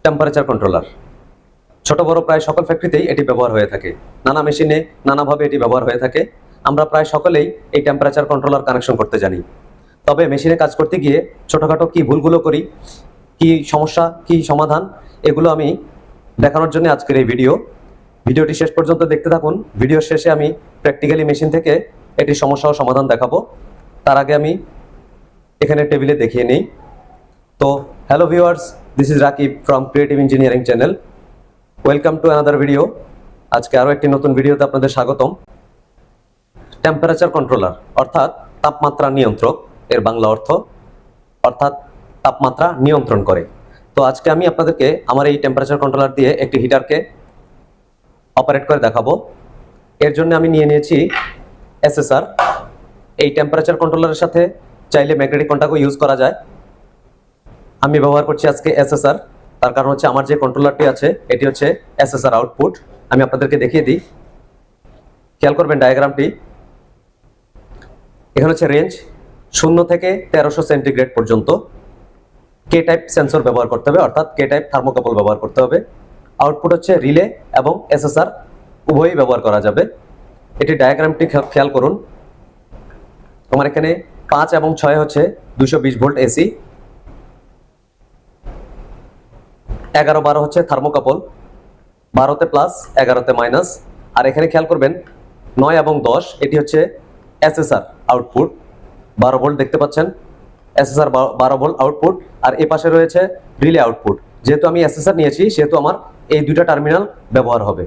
Temperature controller. ছোট বড় প্রায় সকল ফ্যাক্টরিতেই এটি ব্যবহার হয়ে থাকে। নানা মেশিনে নানাভাবে এটি ব্যবহার হয়ে থাকে। আমরা প্রায় সকলেই এই টেম্পারেচার কন্ট্রোলার কানেকশন করতে জানি। তবে মেশিনে কাজ করতে গিয়ে ছোটখাটো কি ভুলগুলো করি, কি সমস্যা, কি সমাধান, এগুলো আমি দেখানোর জন্য আজকের এই ভিডিওটি শেষ পর্যন্ত দেখতে থাকুন। ভিডিওর শেষে আমি প্র্যাকটিক্যালি মেশিন থেকে এটি সমস্যা ও সমাধান দেখাবো। তার আগে আমি এখানে টেবিলে দেখিয়ে নিই। তো hello viewers, this is Rakib from creative engineering channel. Welcome to another video. আজকে আরও একটি নতুন ভিডিওতে আপনাদের স্বাগতম। টেম্পারেচার কন্ট্রোলার অর্থাৎ তাপমাত্রা নিয়ন্ত্রক, এর বাংলা অর্থ অর্থাৎ তাপমাত্রা নিয়ন্ত্রণ করে। তো আজকে আমি আপনাদেরকে আমার এই টেম্পারেচার কন্ট্রোলার দিয়ে একটি হিটারকে অপারেট করে দেখাবো। এর জন্য আমি নিয়ে নিয়েছি এসএসআর। এই টেম্পারেচার কন্ট্রোলারের সাথে চাইলে ম্যাগনেটিক কন্ট্যাক্টও ইউজ করা যায়। আমি ব্যবহার করছি আজকে এসএসআর। তার কারণ হচ্ছে আমার যে কন্ট্রোলারটি আছে এটি হচ্ছে এসএসআর আউটপুট। আমি আপনাদেরকে দেখিয়ে দিই, খেয়াল করবেন ডায়াগ্রামটি। এখানে হচ্ছে রেঞ্জ 0 থেকে 1300 সেন্টিগ্রেড পর্যন্ত। কে টাইপ সেন্সর ব্যবহার করতে হবে, অর্থাৎ কে টাইপ থার্মোকাপল ব্যবহার করতে হবে। আউটপুট হচ্ছে রিলে এবং এসএসআর উভয়ই ব্যবহার করা যাবে। এটি ডায়াগ্রামটি খেয়াল করুন। আমার এখানে 5 এবং 6 হচ্ছে 220 ভোল্ট এসি, 11-12 হচ্ছে থার্মোকাপল, 12তে প্লাস 11তে মাইনাস। আর এখানে খেয়াল করবেন 9 এবং 10 এটি হচ্ছে এসএসআর আউটপুট, 12 ভোল্ট দেখতে পাচ্ছেন, এসএসআর 12 ভোল্ট আউটপুট। আর এ পাশে রয়েছে রিলে আউটপুট। যেহেতু আমি এসএসআর নিয়েছি সেহেতু আমার এই দুইটা টার্মিনাল ব্যবহার হবে।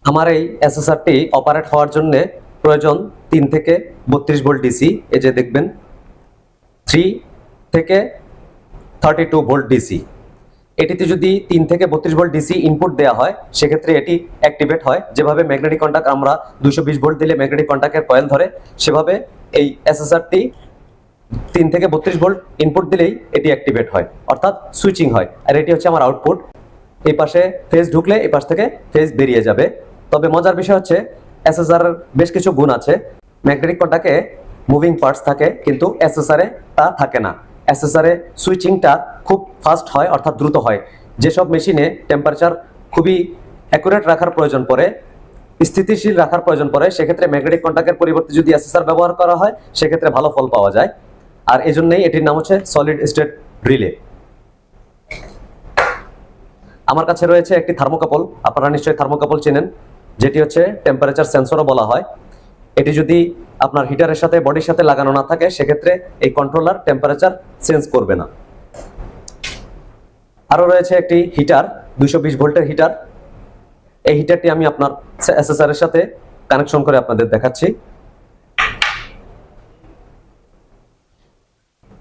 আমার এই এসএসআরটি অপারেট হওয়ার জন্য প্রয়োজন 3 থেকে 32 ভোল্ট ডিসি। এই যে দেখবেন 3 থেকে 32 ভোল্ট ডিসি। এটিতে যদি 3 থেকে 32 ভোল্ট ডিসি ইনপুট দেওয়া হয় সেক্ষেত্রে এটি অ্যাক্টিভেট হয়। যেভাবে ম্যাগনেটিক কন্ট্যাক্ট আমরা 220 ভোল্ট দিলে ম্যাগনেটিক কন্ট্যাক্টের কয়েল ধরে, সেভাবে এই এসএসআরটি 3 থেকে 32 ভোল্ট ইনপুট দিলেই এটি অ্যাক্টিভেট হয়, অর্থাৎ সুইচিং হয়। আর এটি হচ্ছে আমার আউটপুট। এই পাশে ফেজ ঢুকলে এই পাশ থেকে ফেজ বেরিয়ে যাবে। তবে মজার বিষয় হচ্ছে এসএসআর বেশ কিছু গুণ আছে। ম্যাগনেটিক কন্ট্যাক্টে মুভিং পার্টস থাকে, কিন্তু এসএসআর এ তা থাকে না। এসএসআর এ সুইচিংটা খুব ফাস্ট হয়, অর্থাৎ দ্রুত হয়। যেসব মেশিনে টেম্পারেচার খুবই অ্যাকুরেট রাখার প্রয়োজন পড়ে, স্থিতিশীল রাখার প্রয়োজন পড়ে, সেক্ষেত্রে ম্যাগনেটিক কন্ট্যাক্টের পরিবর্তে যদি এসএসআর ব্যবহার করা হয় সেক্ষেত্রে ভালো ফল পাওয়া যায়। আর এই জন্যই এটির নাম হচ্ছে সলিড স্টেট রিলে। আমার কাছে রয়েছে একটি থার্মোকাপল। আপনারা নিশ্চয়ই থার্মোকাপল চেনেন, যেটি হচ্ছে টেম্পারেচার সেন্সরও বলা হয়। এটি যদি আপনার হিটারের সাথে বডির সাথে লাগানো না থাকে সেক্ষেত্রে এই কন্ট্রোলার টেম্পারেচার সেন্স করবে না। আরও রয়েছে একটি হিটার, 220 ভোল্টের হিটার। এই হিটারটি আমি আপনার এসএসআর এর সাথে কানেকশন করে আপনাদের দেখাচ্ছি।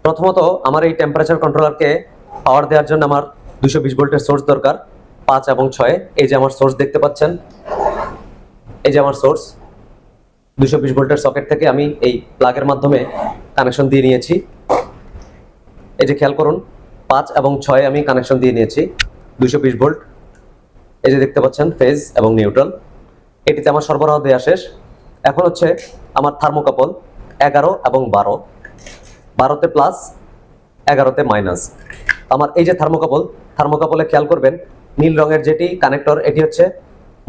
প্রথমত আমার এই টেম্পারেচার কন্ট্রোলারকে পাওয়ার দেওয়ার জন্য আমার 220 ভোল্টের সোর্স দরকার, 5 এবং 6। এই যে আমার সোর্স দেখতে পাচ্ছেন, এই যে আমার সোর্স 220 ভোল্টের সকেট থেকে আমি এই প্লাগের মাধ্যমে কানেকশন দিয়ে নিয়েছি। এই যে খেয়াল করুন 5 এবং 6 আমি কানেকশন দিয়ে নিয়েছি 220 ভোল্ট। এই যে দেখতে পাচ্ছেন ফেজ এবং নিউট্রাল। এটিতে আমার সরবরাহ দেওয়া শেষ। এখন হচ্ছে আমার থার্মোকাপল 11 এবং 12, 12তে প্লাস 11তে মাইনাস। আমার এই যে থার্মোকাপলে খেয়াল করবেন নীল রঙের যেটি কানেক্টর এটি হচ্ছে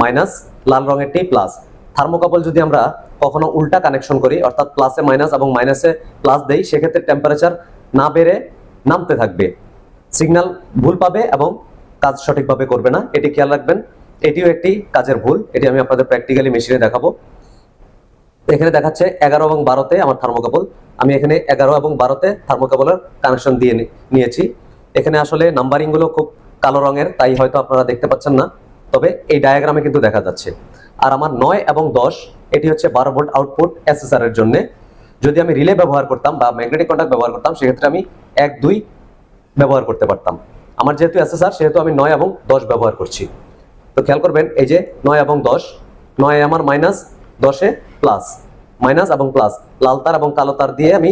মাইনাস, লাল রঙেরটি প্লাস। থার্মোকাপল যদি আমরা কখনো উল্টা কানেকশন করি, অর্থাৎ প্লাসে মাইনাস এবং মাইনাসে প্লাস দেই, সেক্ষেত্রে টেম্পারেচার না বেড়ে নামতে থাকবে, সিগন্যাল ভুল পাবে এবং কাজ সঠিকভাবে করবে না। এটি খেয়াল রাখবেন। এটিও একটি কাজের ভুল। এটি আমি আপনাদের প্র্যাকটিক্যালি মেশিনে দেখাবো। এখানে দেখাচ্ছে 11 এবং 12তে আমার থার্মোকাপল। আমি এখানে 11 এবং 12তে থার্মোকাপলের কানেকশন দিয়ে নিয়েছি। এখানে আসলে নাম্বারিং গুলো খুব কালো রঙের, তাই হয়তো আপনারা দেখতে পাচ্ছেন না, তবে এই ডায়াগ্রামে কিন্তু দেখা যাচ্ছে। আর আমার 9 এবং 10 এটি হচ্ছে 12 ভোল্ট আউটপুট এসএসআর এর জন্য। যদি আমি রিলে ব্যবহার করতাম বা ম্যাগনেটিক কন্ট্যাক্ট ব্যবহার করতাম সেক্ষেত্রে আমি 1, 2 ব্যবহার করতে পারতাম। আমার যেহেতু এসএসআর সেহেতু আমি 9 এবং 10 ব্যবহার করছি। তো খেয়াল করবেন এই যে 9 এবং 10, 9 আমার মাইনাস, 10 প্লাস, মাইনাস এবং প্লাস, লাল তার এবং কালো তার দিয়ে আমি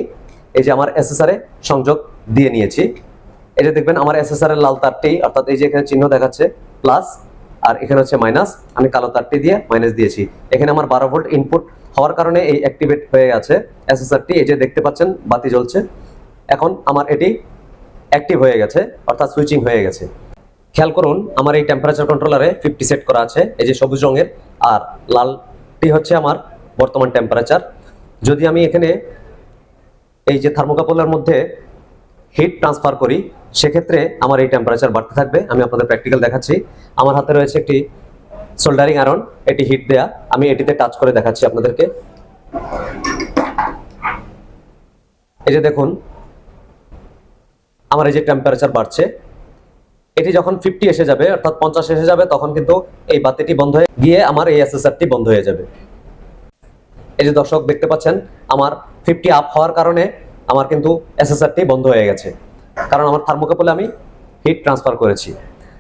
এই যে আমার এসএসআর এ সংযোগ দিয়ে নিয়েছি। এই যে দেখবেন আমার এসএসআর এর লাল তারটি, অর্থাৎ এই যে এখানে চিহ্ন দেখাচ্ছে প্লাস আর এখানে হচ্ছে মাইনাস, আমি কালো তারটি দিয়ে মাইনাস দিয়েছি। এখানে আমার 12 ভোল্ট ইনপুট হওয়ার কারণে এই অ্যাক্টিভেট হয়ে আছে এসএসআরটি। এই যে দেখতে পাচ্ছেন বাতি জ্বলছে। এখন আমার এটি অ্যাক্টিভ হয়ে গেছে, অর্থাৎ সুইচিং হয়ে গেছে। খেয়াল করুন আমার এই টেম্পারেচার কন্ট্রোলারে 50 সেট করা আছে, এই যে সবুজ রঙের, আর লালটি হচ্ছে আমার বর্তমান টেম্পারেচার। যদি আমি এখানে এই যে থার্মোকাপলের মধ্যে হিট ট্রান্সফার করি, সেক্ষেত্রে আমার এই টেম্পারেচার বাড়তে থাকবে। আমি আপনাদের প্র্যাকটিক্যাল দেখাচ্ছি। আমার হাতে রয়েছে একটি সোল্ডারিং আয়রন, এটি হিট দেয়া, আমি এটিতে টাচ করে দেখাচ্ছি আপনাদেরকে। এই যে দেখুন আমার এই যে টেম্পারেচার বাড়ছে। এটি যখন 50 এসে যাবে, অর্থাৎ 50 এসে যাবে, তখন কিন্তু এই বাতিটি বন্ধ হয়ে গিয়ে আমার এই এসএসআরটি বন্ধ হয়ে যাবে। এই যে দর্শক দেখতে পাচ্ছেন আমার 50 আপ হওয়ার কারণে আমার কিন্তু এসএসআরটি বন্ধ হয়ে গেছে, কারণ আমার থার্মোকাপলে আমি হিট ট্রান্সফার করেছি।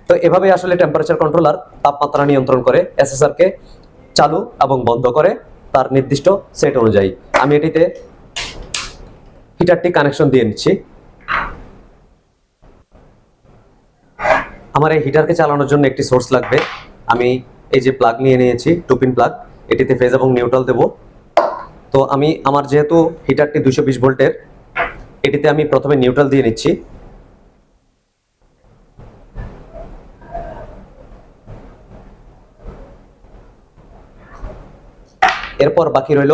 তো এভাবে আসলে টেম্পারেচার কন্ট্রোলার তাপমাত্রা নিয়ন্ত্রণ করে, এসএসআরকে চালু এবং বন্ধ করে তার নির্দিষ্ট সেট অনুযায়ী। আমি এটিতে হিটারটি কানেকশন দিয়ে নিচ্ছি। আমার এই হিটারকে চালানোর জন্য একটি সোর্স লাগবে। আমি এই যে প্লাগ নিয়ে নিয়েছি, 2 পিন প্লাগ, এটিতে ফেজ এবং নিউট্রাল দেব। তো আমি আমার যেহেতু হিটারটি 220 ভোল্টের, এটিতে আমি প্রথমে নিউট্রাল দিয়ে নিচ্ছি। এরপর বাকি রইল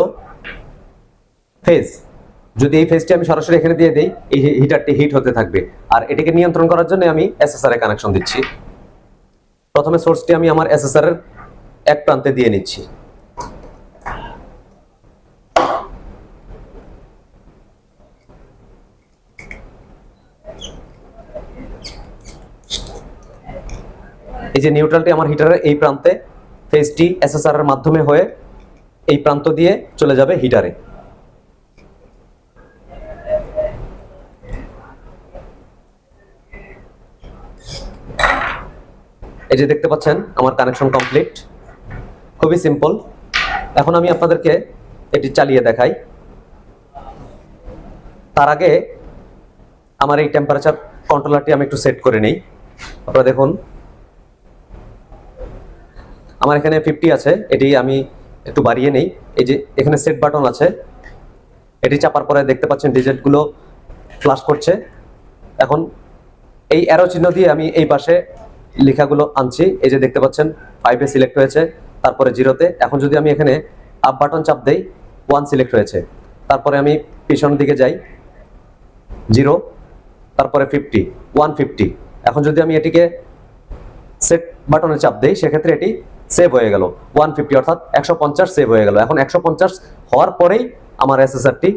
ফেজ। যদি এই ফেজটি আমি সরাসরি এখানে দিয়ে দেই, এই হিটারটি হিট হতে থাকবে। আর এটিকে নিয়ন্ত্রণ করার জন্য আমি এসএসআর এ কানেকশন দিচ্ছি। প্রথমে সোর্সটি আমি আমার এসএসআর এর এক প্রান্তে দিয়ে নিচ্ছি। এই যে নিউট্রালটি আমার হিটারের এই প্রান্তে, ফেজটি এসএসআর এর মাধ্যমে হয়ে এই প্রান্ত দিয়ে চলে যাবে হিটারে। এই যে দেখতে পাচ্ছেন আমার কানেকশন কমপ্লিট, খুবই সিম্পল। এখন আমি আপনাদেরকে এটি চালিয়ে দেখাই। তার আগে আমার এই টেম্পারেচার কন্ট্রোলারটি আমি একটু সেট করে নেই। আপনারা দেখুন আমার এখানে 50 আছে, এটি আমি একটু বাড়িয়ে নেই। এই যে এখানে সেট বাটন আছে, এটি চাপার পরে দেখতে পাচ্ছেন ডিজিটগুলো ফ্লাশ করছে। এখন এই অ্যারো চিহ্ন দিয়ে আমি এই পাশে লেখাগুলো আনছি। এই যে দেখতে পাচ্ছেন 5 এ সিলেক্ট হয়েছে, তারপরে 0-তে। এখন যদি আমি এখানে আপ বাটন চাপ দেই, 1 সিলেক্ট হয়েছে। তারপরে আমি পিছনের দিকে যাই, 0, তারপরে 50, 150। এখন যদি আমি এটিকে সেট বাটনে চাপ দেই, সেক্ষেত্রে এটি সেভ হয়ে গেল 150, অর্থাৎ 150 সেভ হয়ে গেল। এখন 150 হওয়ার পরেই আমার এসএসআরটি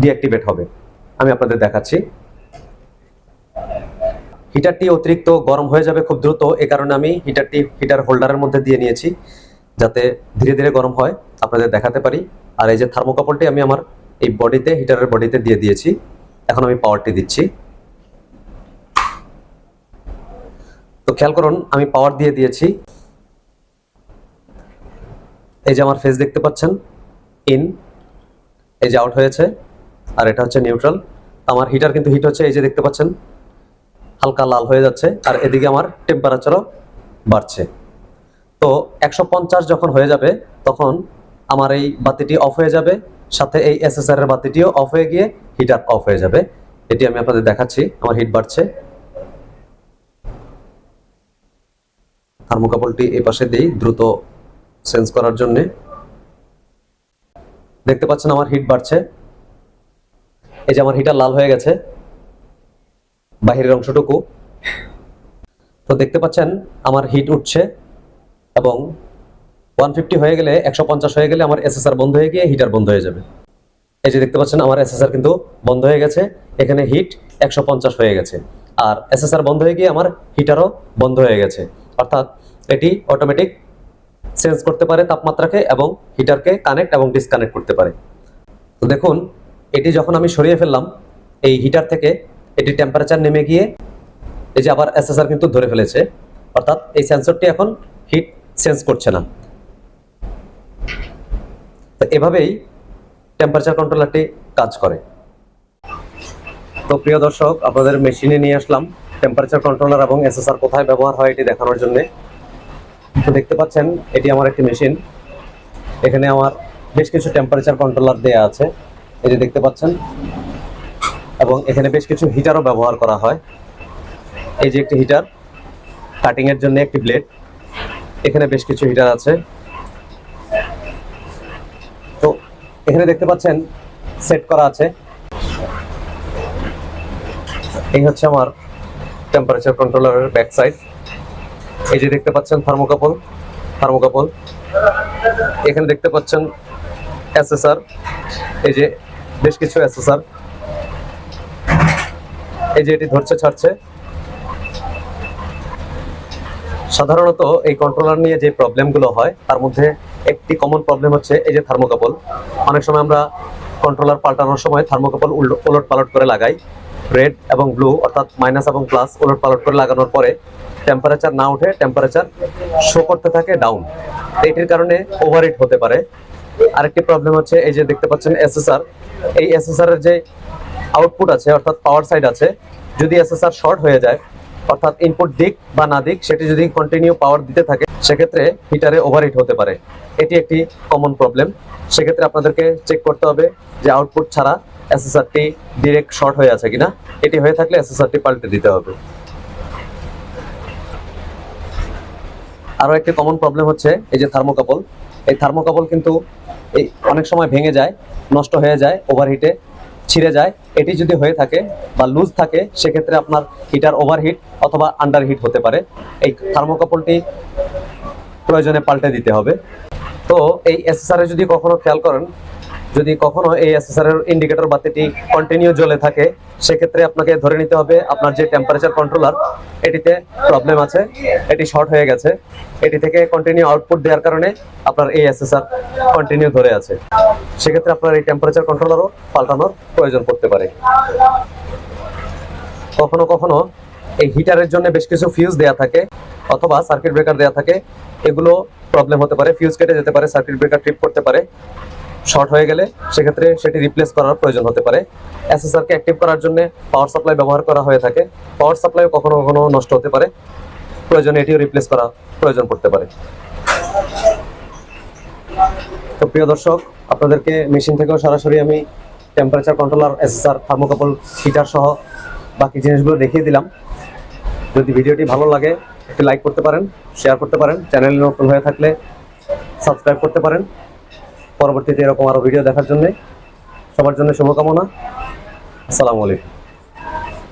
ডিঅ্যাক্টিভেট হবে। আমি আপনাদের দেখাচ্ছি। হিটারটি অতিরিক্ত গরম হয়ে যাবে খুব দ্রুত, এই কারণে আমি হিটারটি হিটার হোল্ডারের মধ্যে দিয়ে নিয়েছি, যাতে ধীরে ধীরে গরম হয়, আপনাদের দেখাতে পারি। আর এই যে থার্মোকাপলটি আমি আমার এই বডিতে, হিটারের বডিতে দিয়ে দিয়েছি। এখন আমি পাওয়ারটি দিচ্ছি। তো খেয়াল করুন আমি পাওয়ার দিয়ে দিয়েছি। এই যে আমার ফেজ দেখতে পাচ্ছেন, ইন, এই যে আউট হয়েছে, আর এটা হচ্ছে নিউট্রাল। আমার হিটার কিন্তু হিট হচ্ছে, এই যে দেখতে পাচ্ছেন হালকা লাল হয়ে যাচ্ছে, আর এদিকে আমার টেম্পারেচারও বাড়ছে। তো 150 যখন হয়ে যাবে, তখন আমার এই বাতিটি অফ হয়ে যাবে, সাথে এই এসএসআর এর বাতিটিও অফ হয়ে গিয়ে হিটার অফ হয়ে যাবে। এটি আমি আপনাদের দেখাচ্ছি। আমার হিট বাড়ছে। থার্মোকাপলটি এই পাশে দেই দ্রুত সেন্স করার জন্য। দেখতে পাচ্ছেন আমার হিট বাড়ছে। এই যে আমার হিটার লাল হয়ে গেছে বাহিরের অংশটুকু। তো দেখতে পাচ্ছেন আমার হিট উঠছে, এবং 150 হয়ে গেলে, 150 হয়ে গেলে আমার এসএসআর বন্ধ হয়ে গিয়ে হিটার বন্ধ হয়ে যাবে। এই যে দেখতে পাচ্ছেন আমার এসএসআর কিন্তু বন্ধ হয়ে গেছে, এখানে হিট 150 হয়ে গেছে, আর এসএসআর বন্ধ হয়ে গিয়ে আমার হিটারও বন্ধ হয়ে গেছে। অর্থাৎ এটি অটোমেটিক সেন্স করতে পারে তাপমাত্রাকে, এবং হিটারকে কানেক্ট এবং ডিসকানেক্ট করতে পারে। তো দেখুন এটি যখন আমি সরিয়ে ফেললাম এই হিটার থেকে, এটি টেম্পারেচার নেমে গিয়ে এই যে আবার এসএসআর কিন্তু ধরে ফেলেছে, অর্থাৎ এই সেন্সরটি এখন হিট সেন্স করছে না। তো এভাবেই টেম্পারেচার কন্ট্রোলারটি কাজ করে। তো প্রিয় দর্শক, আপনাদের মেশিনে নিয়ে আসলাম টেম্পারেচার কন্ট্রোলার এবং এসএসআর কোথায় ব্যবহার হয় এটি দেখানোর জন্য। তো দেখতে পাচ্ছেন এটি আমার একটি মেশিন। এখানে আমার বেশ কিছু টেম্পারেচার কন্ট্রোলার দেয়া আছে, এই যে দেখতে পাচ্ছেন, এবং এখানে বেশ কিছু হিটারও ব্যবহার করা হয়। এই যে একটি হিটার, কাটিং এর জন্য একটি ব্লেড, এখানে বেশ কিছু হিটার আছে। তো এখানে দেখতে পাচ্ছেন সেট করা আছে। এই হচ্ছে আমার টেম্পারেচার কন্ট্রোলারের ব্যাক সাইড। এই যে দেখতে পাচ্ছেন থার্মোকাপল, এখানে দেখতে পাচ্ছেন এসএসআর, এই যে বেশ কিছু এসএসআর, এই যে এটি ধরছে ছাড়ছে। সাধারণত এই কন্ট্রোলার নিয়ে যে প্রবলেমগুলো হয় তার মধ্যে একটি কমন প্রবলেম হচ্ছে এই যে থার্মোকাপল। অনেক সময় আমরা কন্ট্রোলার পাল্টানোর সময় থার্মোকাপল উলট পালট করে লাগাই। রেড এবং ব্লু অর্থাৎ মাইনাস এবং প্লাস উলট পালট করে লাগানোর পরে টেম্পারেচার না উঠে টেম্পারেচার শো করতে থাকে ডাউন। এটির কারণে ওভারহিট হতে পারে। আরেকটি প্রবলেম হচ্ছে এই যে দেখতে পাচ্ছেন এসএসআর, এই এসএসআর এর যে আউটপুট আছে অর্থাৎ পাওয়ার সাইড আছে, যদি এসএসআর শর্ট হয়ে যায় অর্থাৎ ইনপুট দিক বা না দিক সেটি যদি কন্টিনিউ পাওয়ার দিতে থাকে সেক্ষেত্রে হিটারে ওভারহিট হতে পারে। এটি একটি কমন প্রবলেম। সেক্ষেত্রে আপনাদেরকে চেক করতে হবে যে আউটপুট ছাড়া এসএসআরটি ডিরেক্ট শর্ট হয়ে আছে কিনা। এটি হয়ে থাকলে এসএসআরটি পাল্টে দিতে হবে। আরো একটি কমন প্রবলেম হচ্ছে এই যে থার্মোকাপল। এই থার্মোকাপল কিন্তু এই অনেক সময় ভেঙে যায়, নষ্ট হয়ে যায়, ওভারহিটে ছিঁড়ে যায়। এটি যদি হয়ে থাকে বা লুজ থাকে সেক্ষেত্রে আপনার হিটার ওভারহিট অথবা আন্ডারহিট হতে পারে। এই থার্মোকাপলটি প্রয়োজনে পাল্টে দিতে হবে। তো এই এসএসআর এ যদি কখনো খেয়াল করেন, যদি কখনো এই এসএসআর এর ইন্ডিকেটর বাতিটি কন্টিনিউ জ্বলে থাকে সেক্ষেত্রে আপনাকে ধরে নিতে হবে আপনার যে টেম্পারেচার কন্ট্রোলার এটিতে প্রবলেম আছে, এটি শর্ট হয়ে গেছে। এটি থেকে কন্টিনিউ আউটপুট দেওয়ার কারণে আপনার এই এসএসআর কন্টিনিউ ধরে আছে। সেক্ষেত্রে আপনার এই টেম্পারেচার কন্ট্রোলারও পাল্টানোর প্রয়োজন পড়তে পারে। কখনো কখনো এই হিটারের জন্য বেশ কিছু ফিউজ দেয়া থাকে অথবা সার্কিট ব্রেকার দেয়া থাকে, এগুলো প্রবলেম হতে পারে। ফিউজ কেটে যেতে পারে, সার্কিট ব্রেকার ট্রিপ করতে পারে। শর্ট হয়ে গেলে সেক্ষেত্রে সেটি রিপ্লেস করার প্রয়োজন হতে পারে। এসএসআর কে অ্যাক্টিভ করার জন্য পাওয়ার সাপ্লাই ব্যবহার করা হয়ে থাকে। পাওয়ার সাপ্লাই কখনো কখনো নষ্ট হতে পারে, প্রয়োজনে এটিও রিপ্লেস করা প্রয়োজন পড়তে পারে। তো প্রিয় দর্শক, আপনাদেরকে মেশিন থেকেও সরাসরি আমি temperature controller, SSR, thermocouple, heater সহ বাকি জিনিসগুলো দেখিয়ে দিলাম। যদি ভিডিওটি ভালো লাগে একটি লাইক করতে পারেন, শেয়ার করতে পারেন, চ্যানেলে নতুন হয়ে থাকলে সাবস্ক্রাইব করতে পারেন। পরবর্তীতে এরকম আরো ভিডিও দেখার জন্য সবার জন্য শুভকামনা। আসসালামু আলাইকুম।